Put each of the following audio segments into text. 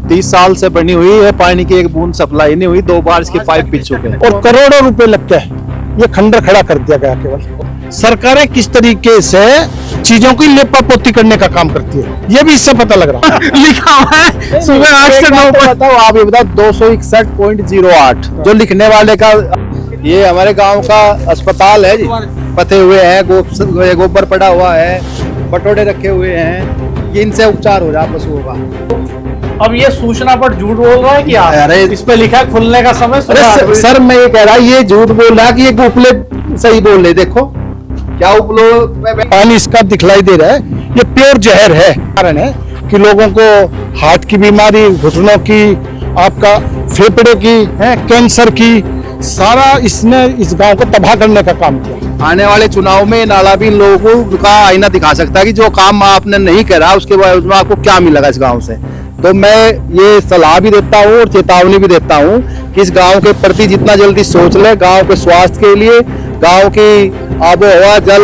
30 साल से बनी हुई है, पानी की एक बूंद सप्लाई नहीं हुई, 2 बार इसके पाइप बिछ चुके हैं और करोड़ों रुपए लग के ये खंडर खड़ा कर दिया गया। केवल सरकारें किस तरीके से चीजों की लेपा पोती करने का काम करती है, ये भी इससे पता लग रहा है। लिखा हुआ है सुबह 8 से 9 बताओ, आप ये बताओ 261.08 जो लिखने वाले का, ये हमारे गांव का अस्पताल है जी, पथे हुए हैं, गोबर पड़ा हुआ है, बटोड़े रखे हुए हैं, ये इनसे उपचार हो रहा पशुओं का। अब ये सूचना पर झूठ बोल रहा है कि आप अरे इस पे लिखा है खुलने का समय अरे सर मैं ये कह रहा ये झूठ बोल रहा है कि ये उपले सही बोल रहे, देखो क्या उपलो पानी इसका दिखलाई दे रहा है, ये प्योर जहर है। कारण है कि लोगों को हार्ट की बीमारी, घुटनों की, आपका फेफड़े की, कैंसर की, सारा इसने इस गांव को तबाह करने का काम किया। आने वाले चुनाव में नाला भी लोगों का आईना दिखा सकता है कि जो काम आपने नहीं करा उसके बाद उसमें आपको क्या मिलेगा इस गांव से। तो मैं ये सलाह भी देता हूँ और चेतावनी भी देता हूँ कि इस गांव के प्रति जितना जल्दी सोच ले, गांव के स्वास्थ्य के लिए, गांव की आबो हवा, जल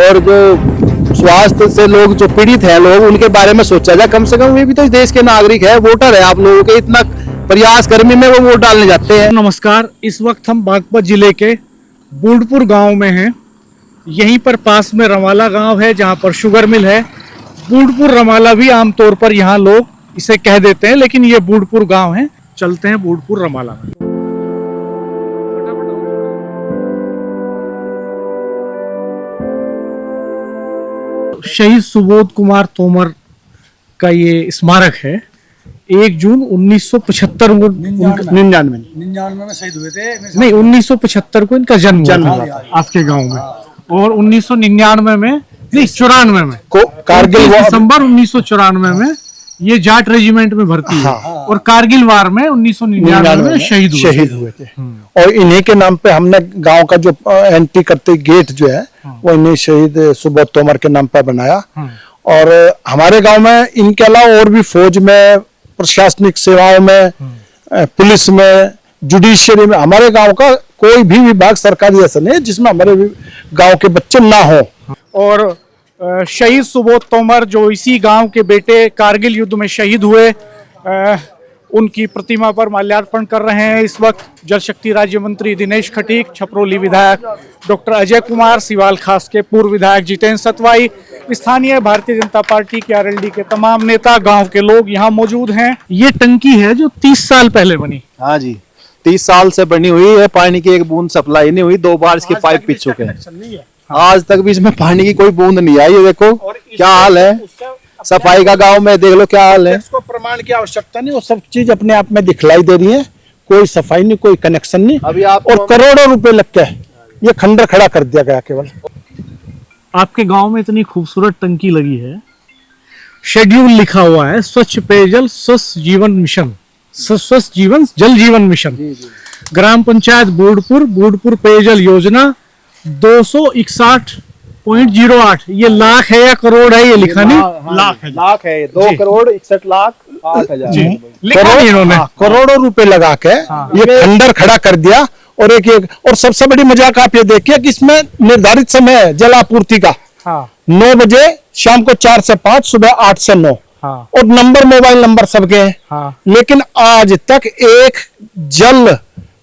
और जो स्वास्थ्य से लोग जो पीड़ित हैं लोग, उनके बारे में सोचा जाए। कम से कम वे भी तो इस देश के नागरिक है, वोटर है आप लोगों के, इतना प्रयास गर्मी में वो वोट डालने जाते हैं। नमस्कार, इस वक्त हम बागपत जिले के बूढ़पुर गांव में हैं। यहीं पर पास में रमाला गांव है जहां पर शुगर मिल है। बूढ़पुर रमाला भी आमतौर पर यहाँ लोग इसे कह देते हैं, लेकिन ये बूढ़पुर गांव है। चलते हैं बूढ़पुर रमाला में। शहीद सुबोध कुमार तोमर का ये स्मारक है। 1 जून 1975 को 99 में शहीद हुए थे। नहीं, 1975 को इनका जन्म हुआ था आपके गांव में, और 1999 में, नहीं 94 में, कारगिल दिसंबर 1994 में ये जाट रेजिमेंट में भर्ती है। और कारगिल वार में 1999 में शहीद हुए थे। और इन्हीं के नाम पे हमने गांव का जो एंट्री करते गेट जो है वो इन्हीं शहीद सुबोध तोमर के नाम पे बनाया। और हमारे गांव में इनके अलावा और भी फौज में, प्रशासनिक सेवाओं में, पुलिस में, जुडिशियरी में, हमारे गांव का कोई भी विभाग सरकारी ऐसा नहीं है जिसमें हमारे गांव के बच्चे ना हो। और शहीद सुबोध तोमर जो इसी गांव के बेटे कारगिल युद्ध में शहीद हुए, उनकी प्रतिमा पर माल्यार्पण कर रहे हैं इस वक्त जल शक्ति राज्य मंत्री दिनेश खटीक, छपरोली विधायक डॉक्टर अजय कुमार, सिवाल खास के पूर्व विधायक जितेंद्र सतवाई, स्थानीय भारतीय जनता पार्टी के आरएलडी के तमाम नेता, गांव के लोग यहाँ मौजूद हैं। ये टंकी है जो 30 साल पहले बनी। हाँ जी, 30 साल से बनी हुई है, पानी की एक बूंद सप्लाई नहीं हुई, 2 बार इसके पाइप बिछ चुके हैं। आज तक भी इसमें पानी की कोई बूंद नहीं आई। ये देखो क्या हाल है, सफाई का गांव में देख लो क्या हाल है। इसको प्रमाण की आवश्यकता नहीं, वो सब चीज अपने आप में दिखलाई दे रही है। कोई सफाई नहीं, कोई कनेक्शन नहीं, अभी आप और करोड़ों रुपए लग के ये खंडर खड़ा कर दिया गया। केवल आपके गांव में इतनी खूबसूरत टंकी लगी है, शेड्यूल लिखा हुआ है स्वच्छ पेयजल स्वस्थ जीवन मिशन, स्वस्थ जीवन जल जीवन मिशन, ग्राम पंचायत बूढ़पुर पेयजल योजना 261.08। ये लाख है या करोड़ है, ये लिखा नहीं, लाख है 2,61,08,000 लिखा नहीं इन्होंने। करोड़ों रुपए लगा के ये खंडर खड़ा कर दिया। और और सबसे बड़ी मजाक आप ये देखिए कि इसमें निर्धारित समय है जल आपूर्ति का। 9 बजे शाम को 4 से 5, सुबह 8 से 9। और नंबर, मोबाइल नंबर सबके हैं। लेकिन आज तक एक जल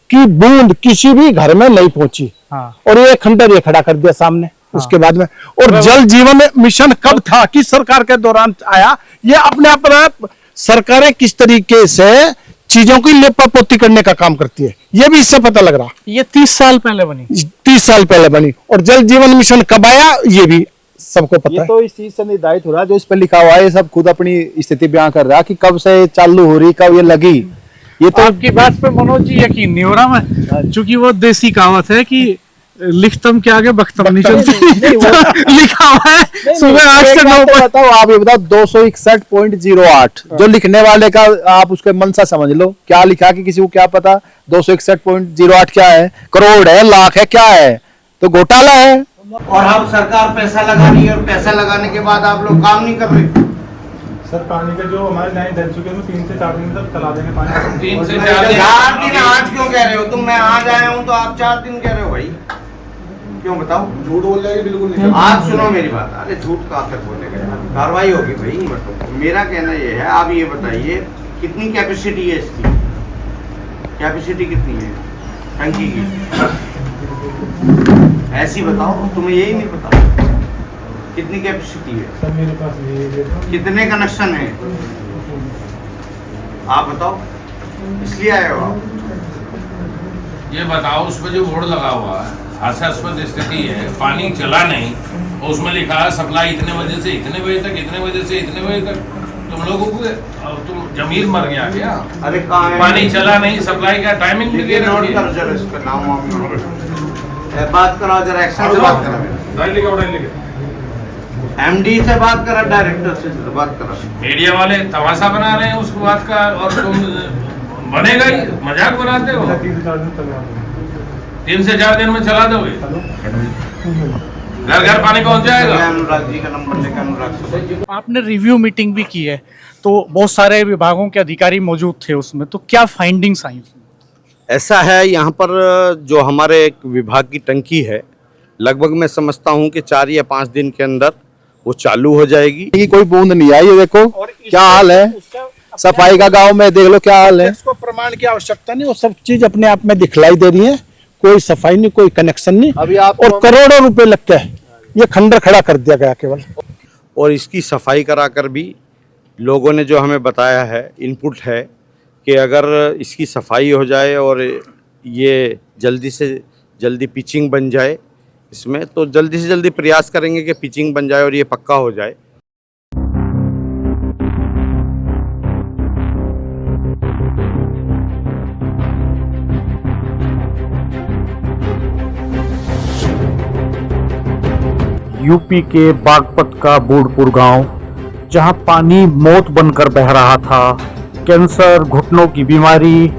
की बूंद किसी भी घर में नहीं पहुंची। और ये खंडर ये खड़ा कर दिया सामने। उसके बाद में, और जल जीवन मिशन कब था, किस सरकार के दौरान आया, ये अपने आप सरकारें किस तरीके से चीजों की लेपा पोती करने का काम करती है, ये भी इससे पता लग रहा। ये 30 साल पहले बनी, 30 साल पहले बनी। और जल जीवन मिशन कब आया ये भी सबको पता है। तो इस चीज से निर्धारित हो रहा है, जो इस पर लिखा हुआ है, ये सब खुद अपनी स्थिति बयां कर रहा है कि कब से चालू हो रही, कब ये लगी। ये तो आपकी बात पे मनोज जी यकीन नहीं हो रहा मैं, चूंकि वो देसी कहावत है कि लिखतम के आगे बख्तम नहीं चलती। लिखा हुआ है सुबह 8 से 9। बताओ, आप ये बताओ 261.08 जो लिखने वाले का, आप उसके मनसा समझ लो क्या लिखा, कि किसी को क्या पता 261.08 क्या है, करोड़ है, लाख है, क्या है, तो घोटाला है। और हम सरकार पैसा लगा रही है, और पैसा लगाने के बाद आप लोग काम नहीं कर रहे। सर पानी का जो हमारे लाइन डल चुके हैं 3 से 4 दिन तक चला देंगे पानी। 3 से 4 दिन। 4 दिन आज क्यों कह रहे हो तुम? मैं आज आया हूँ तो आप 4 दिन कह रहे हो भाई, क्यों बताओ? झूठ बोल जाएगी बिल्कुल नहीं। आज सुनो मेरी बात, अरे झूठ का आकर बोलेगा, कार्रवाई होगी भाई। मतलब मेरा कहना ये है, आप ये बताइए कितनी कैपेसिटी है इसकी? कैपेसिटी कितनी है टंकी की? ऐसी बताओ, तुम्हें यही नहीं पता कितनी कैपेसिटी है? सर मेरे पास ये कितने कनेक्शन है आप बताओ, इसलिए आए हो आप? ये बताओ, उस पर जो बोर्ड लगा हुआ है हास्यास्पद स्थिति है, पानी चला नहीं और उसमें लिखा है सप्लाई इतने बजे से इतने बजे तक, इतने बजे से इतने बजे तक। तुम लोगों को तुम जमीर मर गया क्या? अरे कहाँ है? पानी चला नहीं, सप्लाई का टाइमिंग भी दे नोट रखी करो जरा इसका नाम वाम नोट करो। बात करो जरा, एक्शन से बात करो, एमडी से बात करा, डायरेक्टर से बात करा। मीडिया वाले तमाशा बना रहे हैं उसको बात का, और तुम बनेगा ही, मजाक बनाते हो। 3 से 4 दिन में चला दोगे, घर घर पानी पहुंच जाएगा। अनुराग जी का नंबर लेकर अनुराग से आपने रिव्यू मीटिंग भी की है, तो बहुत सारे विभागों के अधिकारी मौजूद थे उसमें, तो क्या फाइंडिंग्स आई उसमें? ऐसा है, यहाँ पर जो हमारे एक विभाग की टंकी है, लगभग मैं समझता हूँ कि 4 या 5 दिन के अंदर वो चालू हो जाएगी। की कोई बूंद नहीं आई है। देखो क्या हाल है, सफाई का गांव में देख लो क्या हाल है। इसको प्रमाण की आवश्यकता नहीं, वो सब चीज अपने आप में दिखलाई दे रही है। कोई सफाई नहीं, कोई कनेक्शन नहीं, अभी आप और करोड़ों रुपए लग के ये खंडर खड़ा कर दिया गया केवल। और इसकी सफाई कराकर भी लोगों ने जो हमें बताया है, इनपुट है कि अगर इसकी सफाई हो जाए और ये जल्दी से जल्दी पिचिंग बन जाए इसमें, तो जल्दी से जल्दी प्रयास करेंगे कि पिचिंग बन जाए और ये पक्का हो जाए। यूपी के बागपत का बूढ़पुर गांव, जहां पानी मौत बनकर बह रहा था, कैंसर, घुटनों की बीमारी,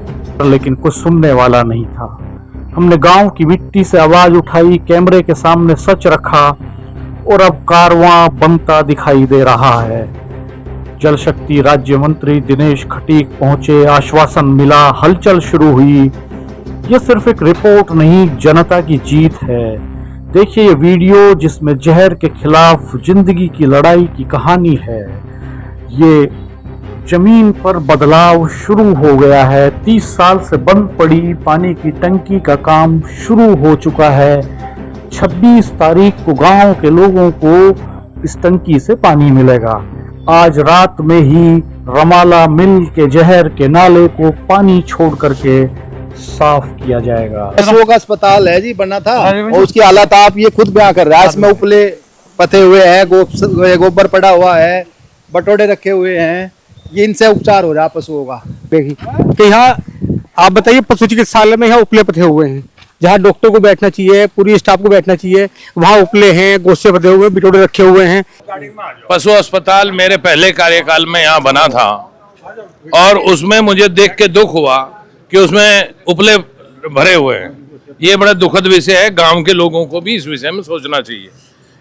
लेकिन कुछ सुनने वाला नहीं था। हमने गांव की मिट्टी से आवाज उठाई, कैमरे के सामने सच रखा, और अब कारवां बनता दिखाई दे रहा है। जल शक्ति राज्य मंत्री दिनेश खटीक पहुंचे, आश्वासन मिला, हलचल शुरू हुई। ये सिर्फ एक रिपोर्ट नहीं, जनता की जीत है। देखिए ये वीडियो, जिसमें जहर के खिलाफ जिंदगी की लड़ाई की कहानी है। ये जमीन पर बदलाव शुरू हो गया है। 30 साल से बंद पड़ी पानी की टंकी का काम शुरू हो चुका है। 26 तारीख को गांव के लोगों को इस टंकी से पानी मिलेगा। आज रात में ही रमाला मिल के जहर के नाले को पानी छोड़ करके साफ किया जाएगा। पशुओं का अस्पताल है जी, बना था, और उसकी हालत आप ये खुद बयां कर रहा है। इसमें उपले पथे हुए हैं, गोबर पड़ा हुआ है, बटोड़े रखे हुए हैं, ये इनसे उपचार हो रहा है पशुओं का। कि यहाँ आप बताइए, पशु चिकित्सालय में यहाँ उपले पथे हुए हैं, जहाँ डॉक्टर को बैठना चाहिए, पूरी स्टाफ को बैठना चाहिए, वहाँ उपले हैं, गोसे पथे हुए, बिटोड़े रखे हुए हैं। पशु अस्पताल मेरे पहले कार्यकाल में यहाँ बना था, और उसमें मुझे देख के दुख हुआ कि उसमें उपले भरे हुए हैं। ये बड़ा दुखद विषय है। गांव के लोगों को भी इस विषय में सोचना चाहिए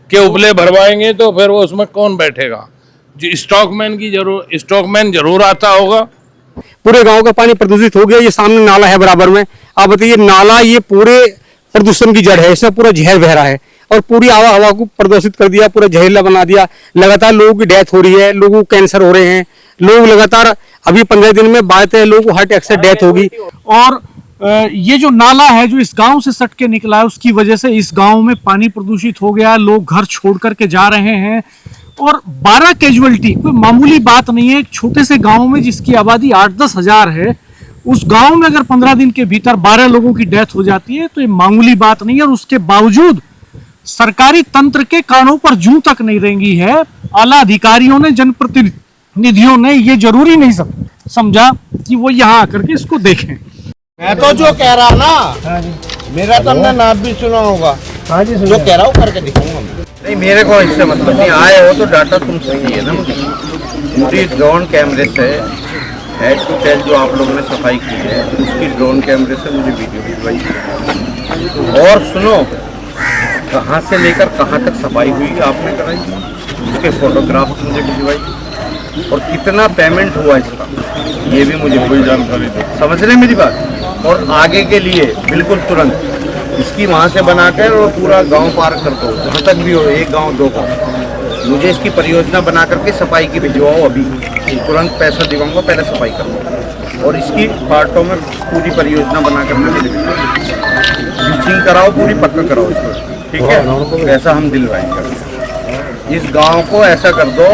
कि उपले भरवाएंगे तो फिर वो उसमें कौन बैठेगा। जो स्टॉकमैन जरूर आता होगा। पूरे गांव का पानी प्रदूषित हो गया। ये सामने नाला है बराबर में, आप बताइए, नाला ये पूरे प्रदूषण की जड़ है। इसमें पूरा जहर बह रहा है और पूरी हवा को प्रदूषित कर दिया, पूरा जहरीला बना दिया। लगातार लोगों की डेथ हो रही है, लोगों को कैंसर हो रहे हैं, लोग लगातार, अभी 15 दिन में 12 लोगों को हार्ट अटैक से डेथ होगी। और ये जो नाला है जो इस गांव से सट के निकला है, उसकी वजह से इस गांव में पानी प्रदूषित हो गया। लोग घर छोड़ करके जा रहे हैं, और 12 कैजुअलिटी कोई मामूली बात नहीं है। एक छोटे से गांव में जिसकी आबादी 8-10 हजार है, उस गांव में अगर 15 दिन के भीतर 12 लोगों की डेथ हो जाती है तो ये मामूली बात नहीं है। और उसके बावजूद सरकारी तंत्र के कानों पर जूं तक नहीं रेंगी है। आला अधिकारियों ने, जनप्रतिनिधियों ने ये जरूरी नहीं समझा कि वो यहाँ आकर के इसको देखें। मैं तो जो कह रहा ना, मेरा तो हमने नाम भी सुना होगा। जो कह रहा हूँ करके दिखाऊंगा। नहीं, मेरे को इससे मतलब नहीं। आए हो तो डाटा तुम सही है ना मुझे। पूरी ड्रोन कैमरे से हेड टू टेल जो आप लोगों ने सफाई की है, उसकी ड्रोन कैमरे से मुझे वीडियो भिजवाई। और सुनो, कहाँ से लेकर कहाँ तक सफाई हुई आपने कराई, उसके फोटोग्राफ मुझे भिजवाई। और कितना पेमेंट हुआ इसका, ये भी मुझे कोई जानकारी दो। समझ रहे मेरी बात? और आगे के लिए बिल्कुल तुरंत इसकी वहाँ से बनाकर और पूरा गांव पार कर दो, जहाँ तक भी हो, 1 गांव 2 गांव। मुझे इसकी परियोजना बना करके सफाई की भिजवाओ अभी, तुरंत पैसा दिलाऊंगा, पहले सफाई करूँगा और इसकी पार्टों में पूरी परियोजना बना करके ब्लीचिंग कराओ, पूरी पक्का कराओ इसको, ठीक है। पैसा हम दिलवाएंगे। इस गांव को ऐसा कर दो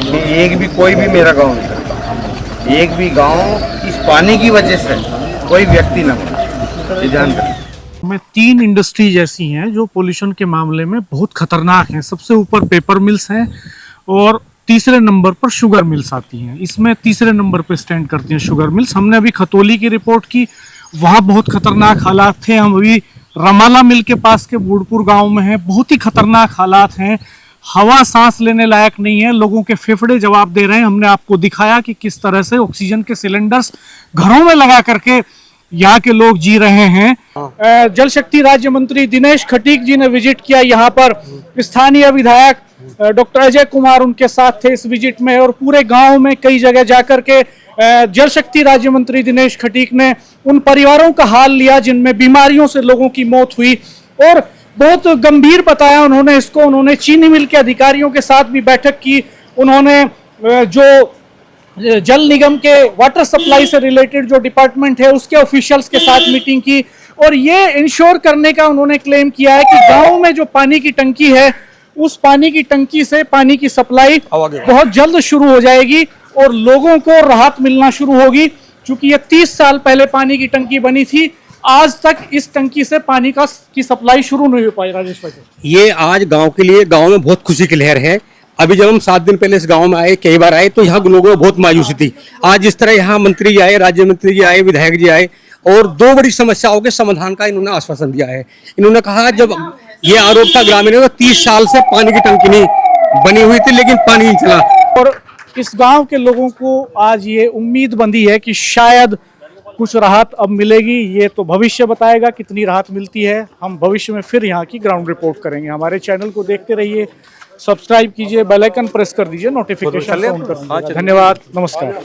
कि एक भी कोई भी मेरा गांव नहीं करता, एक भी गांव इस पानी की वजह से कोई व्यक्ति न हो, ये ध्यान रखें। में 3 इंडस्ट्रीज ऐसी हैं जो पोल्यूशन के मामले में बहुत खतरनाक हैं। सबसे ऊपर पेपर मिल्स हैं और तीसरे नंबर पर शुगर मिल्स आती हैं। इसमें तीसरे नंबर पर स्टैंड करती हैं शुगर मिल्स। हमने अभी खतौली की रिपोर्ट की, वहाँ बहुत खतरनाक हालात थे। हम अभी रमाला मिल के पास के बूढ़पुर गांव में हैं, बहुत ही खतरनाक हालात हैं। हवा सांस लेने लायक नहीं है, लोगों के फेफड़े जवाब दे रहे हैं। हमने आपको दिखाया कि किस तरह से ऑक्सीजन के सिलेंडर्स घरों में लगा करके यहाँ के लोग जी रहे हैं। जल शक्ति राज्य मंत्री दिनेश खटीक जी ने विजिट किया यहाँ पर। स्थानीय विधायक डॉक्टर अजय कुमार उनके साथ थे इस विजिट में, और पूरे गांव में कई जगह जाकर के जल शक्ति राज्य मंत्री दिनेश खटीक ने उन परिवारों का हाल लिया जिनमें बीमारियों से लोगों की मौत हुई, और बहुत गंभीर बताया उन्होंने इसको। उन्होंने चीनी मिल के अधिकारियों के साथ भी बैठक की। उन्होंने जो जल निगम के वाटर सप्लाई से रिलेटेड जो डिपार्टमेंट है उसके ऑफिशियल्स के साथ मीटिंग की, और ये इंश्योर करने का उन्होंने क्लेम किया है कि गांव में जो पानी की टंकी है उस पानी की टंकी से पानी की सप्लाई बहुत जल्द शुरू हो जाएगी और लोगों को राहत मिलना शुरू होगी। क्योंकि ये 30 साल पहले पानी की टंकी बनी थी, आज तक इस टंकी से पानी की सप्लाई शुरू नहीं हो पाई। राजेश भाई, ये आज गांव के लिए गांव में बहुत खुशी की लहर है। अभी जब हम 7 दिन पहले इस गांव में आए, कई बार आए, तो यहाँ लोगों में बहुत मायूसी थी। आज जिस तरह यहाँ मंत्री जी आए, राज्य मंत्री जी आए, विधायक जी आए, और 2 बड़ी समस्याओं के समाधान का इन्होंने आश्वासन दिया है। इन्होंने कहा, जब ये आरोप था ग्रामीणों का, 30 साल से पानी की टंकी नहीं बनी हुई थी, लेकिन पानी नहीं चला। और इस गांव के लोगों को आज ये उम्मीद बंधी है कि शायद कुछ राहत अब मिलेगी। ये तो भविष्य बताएगा कितनी राहत मिलती है। हम भविष्य में फिर यहाँ की ग्राउंड रिपोर्ट करेंगे। हमारे चैनल को देखते रहिए, सब्सक्राइब कीजिए, बेल आइकन प्रेस कर दीजिए, नोटिफिकेशन ऑन कर दीजिए। धन्यवाद, नमस्कार।